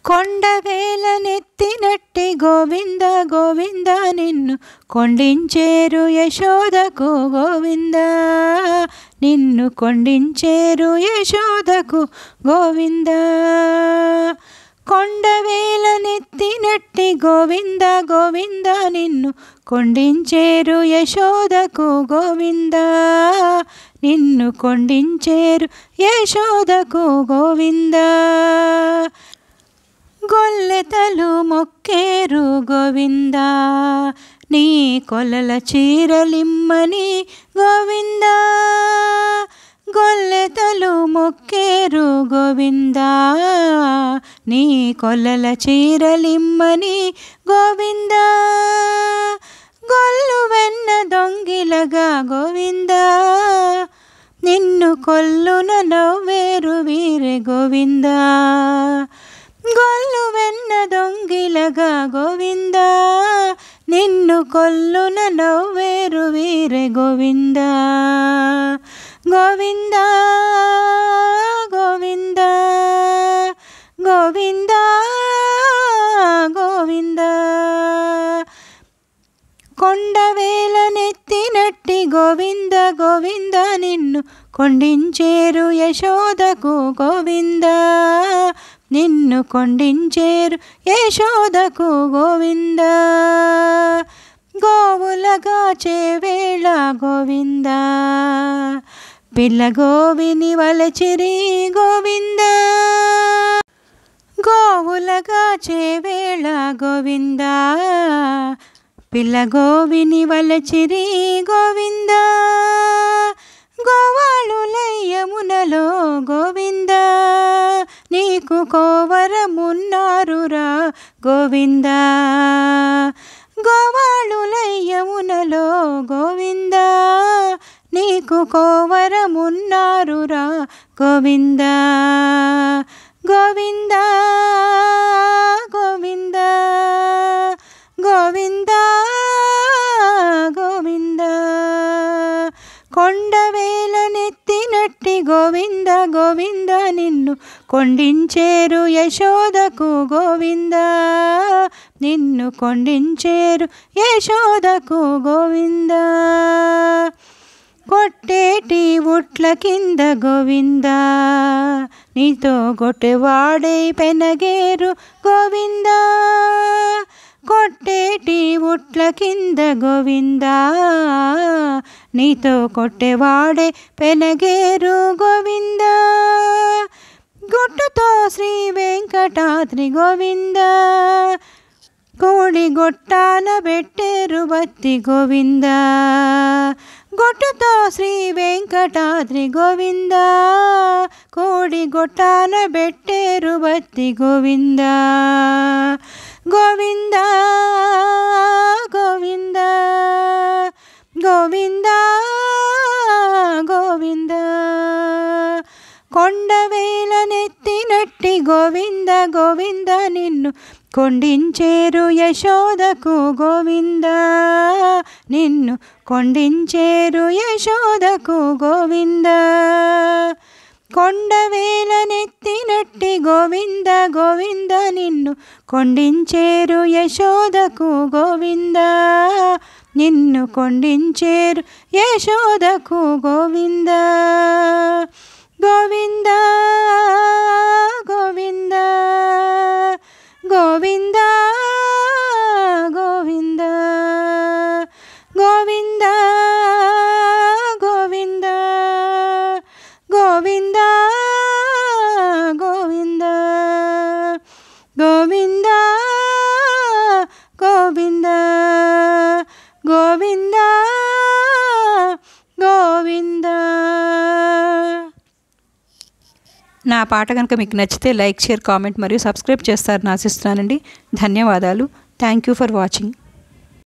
కొండవేల నెత్తినట్టి గోవింద గోవింద నిన్ను కొండించేరు యశోదకు గోవింద నిన్ను కొండించేరు యశోదకు గోవింద కొండవేల నెత్తినట్టి గోవింద గోవింద నిన్ను కొండించేరు యశోదకు గోవింద నిన్ను కొండించేరు యశోదకు గోవింద గొల్లెతలు మొక్కేరు గోవింద నీ కొలల చీరలిమ్మని గోవింద గొల్లెతలు మొక్కేరు గోవింద నీ కొలల చీరలిమ్మని గోవింద గొల్లు వెన్న దొంగిలగా గోవింద నిన్ను కొల్లున నవ్వేరు వీరే గోవింద గొల్లు వెన్న దొంగిలగా గోవింద నిన్ను కొల్లున నవ్వేరు వీరే గోవింద గోవింద గోవింద గోవింద గోవింద కొండవేల నెత్తినట్టి గోవింద గోవింద నిన్ను కొండించేరు యశోదకు గోవింద నిన్ను కొండించేరు యశోదకు గోవింద గోవులగా చేవేళ గోవింద పిల్ల గోవిని వలచిరి గోవింద గోవులగా చేవేళ గోవింద పిల్ల గోవిని వలచిరి గోవింద గోవాళులయ్యమునలో గోవింద నీకు కోవరమున్నారురా గోవింద గోవాళులయ్యమునలో గోవింద నీకు కోవరమున్నారురా గోవింద గోవింద గోవింద గోవింద గోవింద కొండవేల నెత్తినట్టి గోవింద గోవింద నిన్ను కొండించేరు యశోదకు గోవింద నిన్ను కొండించేరు యశోదకు గోవింద కొట్టేటి ఉట్ల కింద గోవింద నీతో గొట్టెవాడై పెనగేరు గోవింద కొట్టేటి ఉట్ల కింద గోవింద నీతో కొట్టెవాడే పెనగేరు గోవింద గుట్టుతో శ్రీ వెంకటాద్రి గోవింద కోడి గొట్టాన పెట్టేరు బత్తి గోవింద గొట్టుతో శ్రీ వెంకటాద్రి గోవింద కోడి గొట్టాన పెట్టేరు బత్తి గోవింద గోవింద గోవింద గోవింద గోవింద కొండవేల నెత్తినట్టి గోవింద గోవింద నిన్ను కొండించేరు యశోదకు గోవింద నిన్ను కొండించేరు యశోదకు గోవింద కొండవేల నెత్తినట్టి గోవింద గోవింద నిన్ను కొండించేరు యశోదకు గోవింద నిన్ను కొండించేరు యశోదకు గోవింద గోవింద గోవింద గోవింద గోవింద గోవింద గోవింద గోవింద గోవింద గోవింద గోవింద గోవింద గోవింద. నా పాట కనుక మీకు నచ్చితే లైక్, షేర్, కామెంట్ మరియు సబ్స్క్రైబ్ చేస్తారని ఆశిస్తున్నానండి. ధన్యవాదాలు. Thank you for watching.